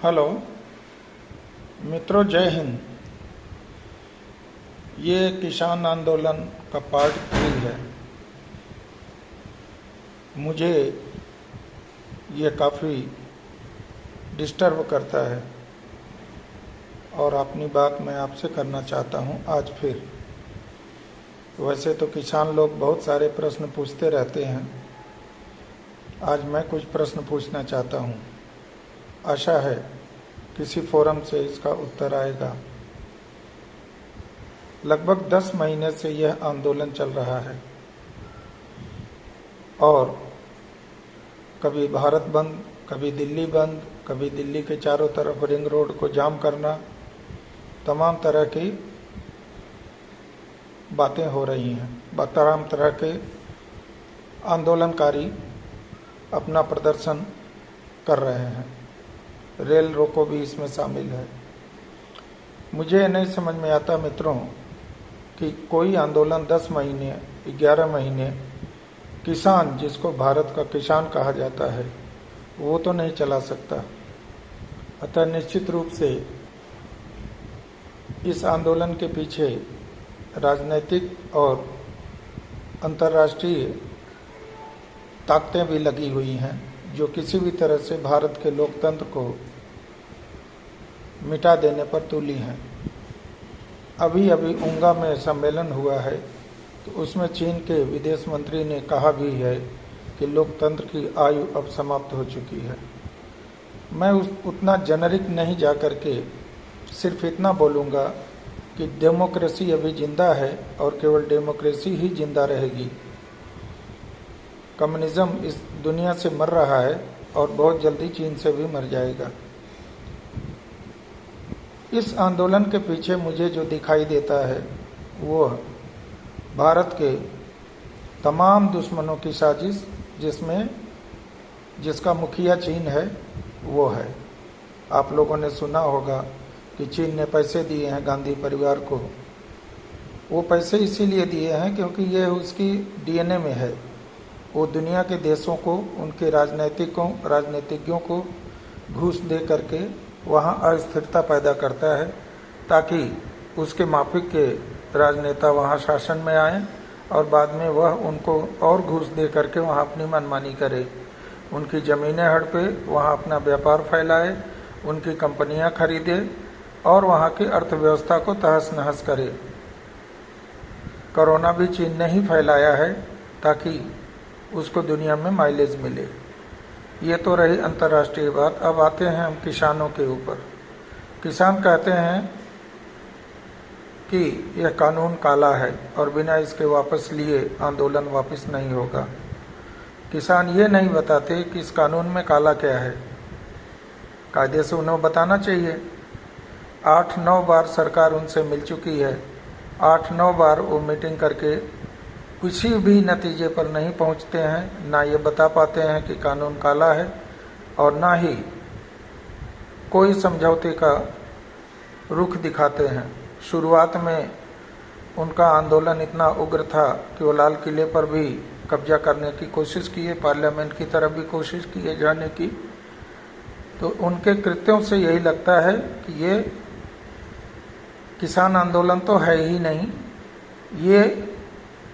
Hello मित्रों, जय हिंद। ये किसान आंदोलन का पार्ट 3 है। मुझे ये काफ़ी डिस्टर्ब करता है और अपनी बात मैं आपसे करना चाहता हूँ आज फिर। वैसे तो किसान लोग बहुत सारे प्रश्न पूछते रहते हैं, आज मैं कुछ प्रश्न पूछना चाहता हूँ। आशा है किसी फोरम से इसका उत्तर आएगा। लगभग 10 महीने से यह आंदोलन चल रहा है और कभी भारत बंद, कभी दिल्ली बंद, कभी दिल्ली के चारों तरफ रिंग रोड को जाम करना, तमाम तरह की बातें हो रही हैं। तमाम तरह के आंदोलनकारी अपना प्रदर्शन कर रहे हैं। रेल रोको भी इसमें शामिल है। मुझे नहीं समझ में आता मित्रों कि कोई आंदोलन 10 महीने 11 महीने किसान, जिसको भारत का किसान कहा जाता है, वो तो नहीं चला सकता। अतः निश्चित रूप से इस आंदोलन के पीछे राजनीतिक और अंतर्राष्ट्रीय ताकतें भी लगी हुई हैं, जो किसी भी तरह से भारत के लोकतंत्र को मिटा देने पर तुली हैं। अभी अभी उंगा में सम्मेलन हुआ है, तो उसमें चीन के विदेश मंत्री ने कहा भी है कि लोकतंत्र की आयु अब समाप्त हो चुकी है। मैं उतना जेनरिक नहीं जा कर के सिर्फ इतना बोलूँगा कि डेमोक्रेसी अभी जिंदा है और केवल डेमोक्रेसी ही जिंदा रहेगी। कम्युनिज्म इस दुनिया से मर रहा है और बहुत जल्दी चीन से भी मर जाएगा। इस आंदोलन के पीछे मुझे जो दिखाई देता है वो भारत के तमाम दुश्मनों की साजिश, जिसका मुखिया चीन है वो है। आप लोगों ने सुना होगा कि चीन ने पैसे दिए हैं गांधी परिवार को। वो पैसे इसीलिए दिए हैं क्योंकि ये उसकी डीएनए में है। वो दुनिया के देशों को, उनके राजनीतिज्ञों को घूस दे करके वहाँ अस्थिरता पैदा करता है, ताकि उसके माफिक के राजनेता वहाँ शासन में आएं और बाद में वह उनको और घूस दे करके वहाँ अपनी मनमानी करे, उनकी ज़मीनें हड़पे, वहाँ अपना व्यापार फैलाए, उनकी कंपनियाँ खरीदे और वहाँ की अर्थव्यवस्था को तहस नहस करे। कोरोना भी चीन ने ही फैलाया है ताकि उसको दुनिया में माइलेज मिले। ये तो रही अंतर्राष्ट्रीय बात। अब आते हैं हम किसानों के ऊपर। किसान कहते हैं कि यह कानून काला है और बिना इसके वापस लिए आंदोलन वापस नहीं होगा। किसान ये नहीं बताते कि इस कानून में काला क्या है। कायदे से उन्हें बताना चाहिए। 8-9 बार सरकार उनसे मिल चुकी है। 8-9 बार वो मीटिंग करके किसी भी नतीजे पर नहीं पहुंचते हैं। ना ये बता पाते हैं कि कानून काला है और ना ही कोई समझौते का रुख दिखाते हैं। शुरुआत में उनका आंदोलन इतना उग्र था कि वो लाल किले पर भी कब्जा करने की कोशिश की है, पार्लियामेंट की तरफ भी कोशिश की है जाने की। तो उनके कृत्यों से यही लगता है कि ये किसान आंदोलन तो है ही नहीं, ये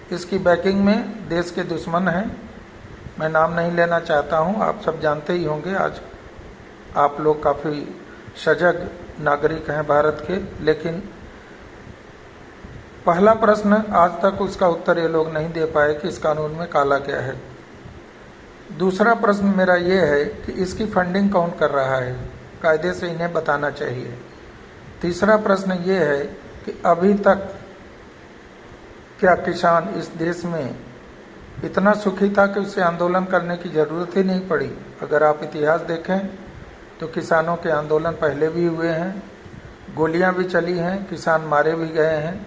इसकी बैकिंग में देश के दुश्मन हैं। मैं नाम नहीं लेना चाहता हूं, आप सब जानते ही होंगे। आज आप लोग काफ़ी सजग नागरिक हैं भारत के। लेकिन पहला प्रश्न आज तक उसका उत्तर ये लोग नहीं दे पाए कि इस कानून में काला क्या है। दूसरा प्रश्न मेरा ये है कि इसकी फंडिंग कौन कर रहा है, कायदे से इन्हें बताना चाहिए। तीसरा प्रश्न ये है कि अभी तक क्या किसान इस देश में इतना सुखी था कि उसे आंदोलन करने की ज़रूरत ही नहीं पड़ी। अगर आप इतिहास देखें तो किसानों के आंदोलन पहले भी हुए हैं, गोलियां भी चली हैं, किसान मारे भी गए हैं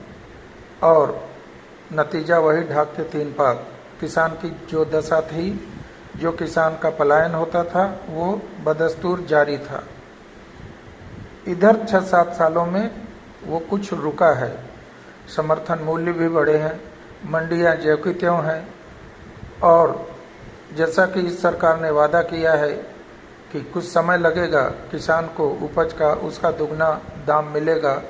और नतीजा वही ढाक के 3 पात। किसान की जो दशा थी, जो किसान का पलायन होता था, वो बदस्तूर जारी था। इधर 6-7 सालों में वो कुछ रुका है। समर्थन मूल्य भी बढ़े हैं, मंडियां ज्यों की त्यों हैं और जैसा कि इस सरकार ने वादा किया है कि कुछ समय लगेगा, किसान को उपज का उसका दुगना दाम मिलेगा,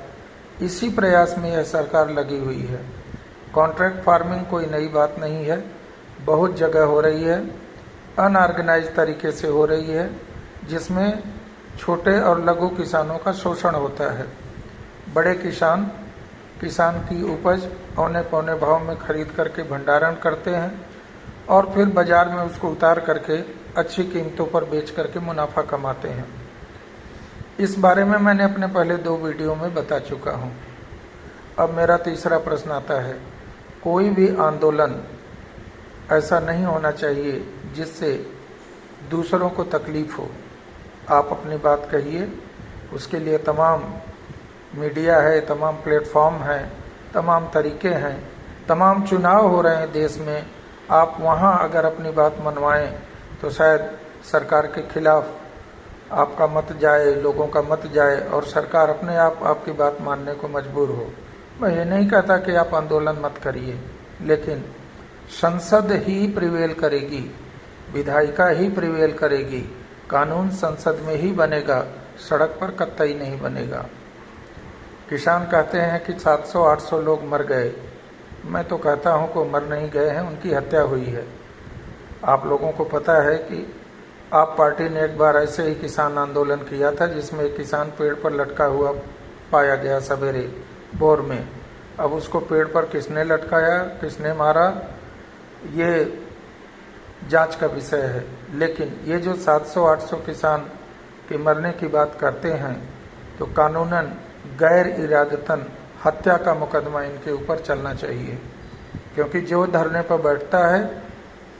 इसी प्रयास में यह सरकार लगी हुई है। कॉन्ट्रैक्ट फार्मिंग कोई नई बात नहीं है, बहुत जगह हो रही है, अनऑर्गेनाइज तरीके से हो रही है, जिसमें छोटे और लघु किसानों का शोषण होता है। बड़े किसान की उपज औने पौने भाव में खरीद करके भंडारण करते हैं और फिर बाजार में उसको उतार करके अच्छी कीमतों पर बेच करके मुनाफा कमाते हैं। इस बारे में मैंने अपने पहले 2 वीडियो में बता चुका हूँ। अब मेरा तीसरा प्रश्न आता है, कोई भी आंदोलन ऐसा नहीं होना चाहिए जिससे दूसरों को तकलीफ हो। आप अपनी बात कहिए, उसके लिए तमाम मीडिया है, तमाम प्लेटफॉर्म हैं, तमाम तरीके हैं, तमाम चुनाव हो रहे हैं देश में। आप वहाँ अगर अपनी बात मनवाएं तो शायद सरकार के खिलाफ आपका मत जाए, लोगों का मत जाए और सरकार अपने आप आपकी बात मानने को मजबूर हो। मैं ये नहीं कहता कि आप आंदोलन मत करिए, लेकिन संसद ही प्रिवेल करेगी, विधायिका ही प्रिवेल करेगी, कानून संसद में ही बनेगा, सड़क पर कतई नहीं बनेगा। किसान कहते हैं कि 700-800 लोग मर गए। मैं तो कहता हूं कि मर नहीं गए हैं, उनकी हत्या हुई है। आप लोगों को पता है कि आप पार्टी ने एक बार ऐसे ही किसान आंदोलन किया था, जिसमें एक किसान पेड़ पर लटका हुआ पाया गया सवेरे भोर में। अब उसको पेड़ पर किसने लटकाया, किसने मारा, ये जांच का विषय है। लेकिन ये जो 700-800 किसान के मरने की बात करते हैं, तो कानूनन गैर इरादतन हत्या का मुकदमा इनके ऊपर चलना चाहिए, क्योंकि जो धरने पर बैठता है,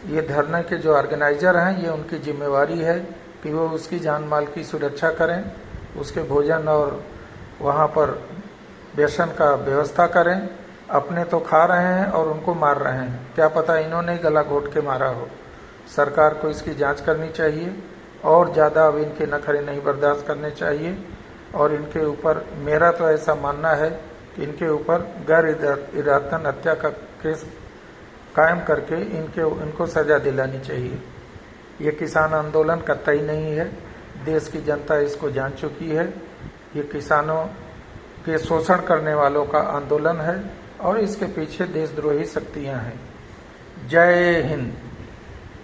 ये धरने के जो ऑर्गेनाइजर हैं, ये उनकी जिम्मेवारी है कि वो उसकी जान माल की सुरक्षा करें, उसके भोजन और वहाँ पर बेसन का व्यवस्था करें। अपने तो खा रहे हैं और उनको मार रहे हैं, क्या पता इन्होंने ही गला घोट के मारा हो। सरकार को इसकी जांच करनी चाहिए और ज़्यादा अब इनके नखरे नहीं बर्दाश्त करने चाहिए। और इनके ऊपर मेरा तो ऐसा मानना है कि इनके ऊपर गैर इरादतन हत्या का केस कायम करके इनको सजा दिलानी चाहिए। ये किसान आंदोलन कतई नहीं है, देश की जनता इसको जान चुकी है। ये किसानों के शोषण करने वालों का आंदोलन है और इसके पीछे देशद्रोही शक्तियां हैं। जय हिंद।